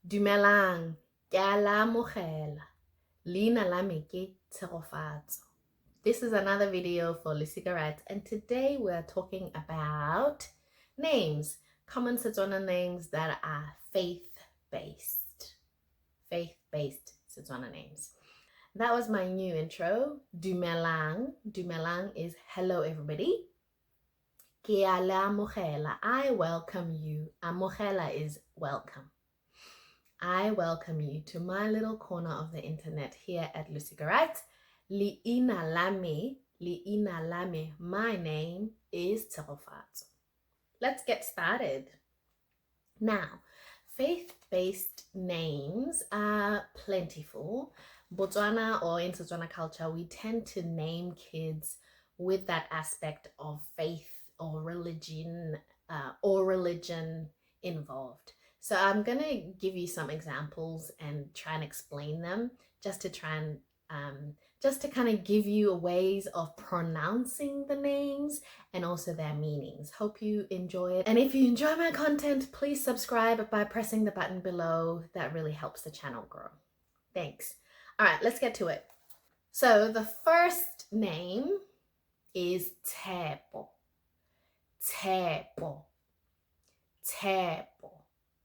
Dumelang, ke a la amogela. Leina la me ke Tshegofatso. This is another video for Le Cigarettes, and today we're talking about names, common Setswana names that are faith-based. Faith-based Setswana names. That was my new intro. Dumelang. Dumelang is hello everybody. Ke a la amogela. I welcome you. Amogela is welcome. I welcome you to my little corner of the internet here at Le Cigarettes. Leina lame. My name is Tshegofatso. Let's get started. Now, faith-based names are plentiful. Botswana, or in Setswana culture, we tend to name kids with that aspect of faith or religion involved. So I'm going to give you some examples and try and explain them just to try and just to kind of give you ways of pronouncing the names and also their meanings. Hope you enjoy it. And if you enjoy my content, please subscribe by pressing the button below. That really helps the channel grow. Thanks. All right, let's get to it. So the first name is Tshepo. Tshepo. Tshepo.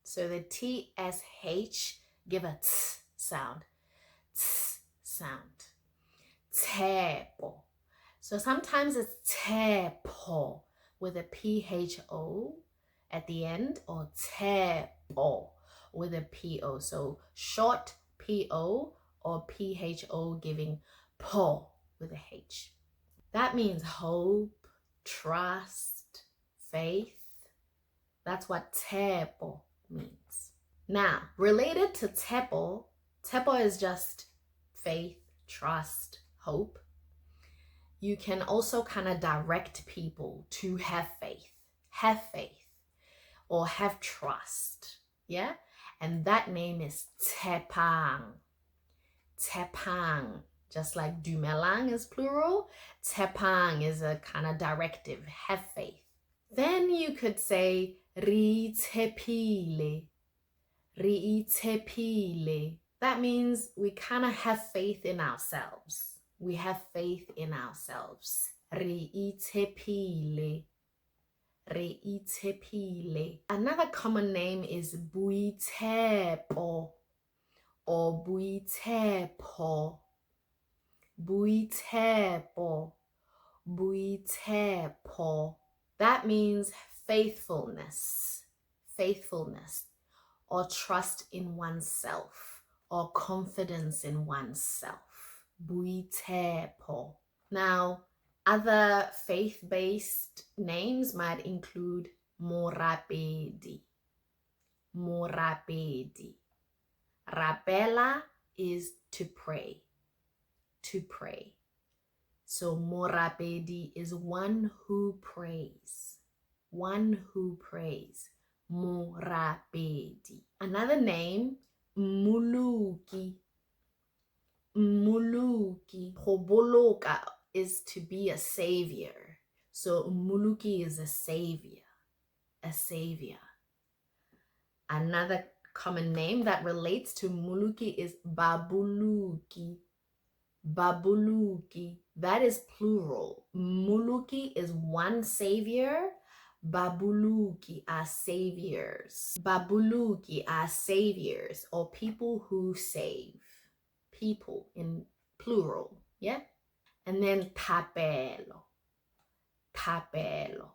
So the TSH, give a T sound. T sound. Tshepo. So sometimes it's Tshepo with a PHO at the end, or Tshepo with a PO. So short PO or PHO giving po with a H. That means hope, trust, faith. That's what Tshepo means. Now, related to Tshepo, Tshepo is just faith, trust, hope. You can also kind of direct people to have faith, or have trust, yeah? And that name is Tshepang. Tshepang, just like Dumelang is plural, Tshepang is a kind of directive, have faith. Then you could say Re tshepile. Re tshepile. That means we kind of have faith in ourselves. We have faith in ourselves. Re tshepile. Re tshepile. Another common name is Boitshepo or Boitshepo. Boitshepo. Boitshepo. That means faithfulness, or trust in oneself, or confidence in oneself. Boitshepo. Now, other faith-based names might include Morapedi. Morapedi. Rapela is to pray. To pray. So Morapedi is one who prays. One who prays. Morapedi. Another name, Muluki. Muluki. Hoboloka is to be a savior. So Muluki is a savior. A savior. Another common name that relates to Muluki is Babuluki. Babuluki. That is plural. Muluki is one savior. Babuluki are saviors. Babuluki are saviors, or people who save. People in plural. Yeah? And then Tapelo. Tapelo.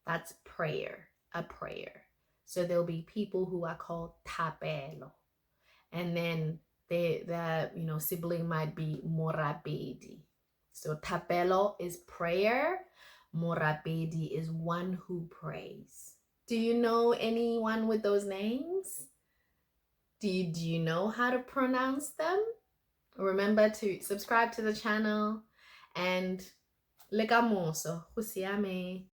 That's prayer. A prayer. So there'll be people who are called Tapelo. And then the sibling might be Morapedi. So Tapelo is prayer. Morapedi is one who prays. Do you know anyone with those names? Do you know how to pronounce them? Remember to subscribe to the channel and legamoso. Husiame.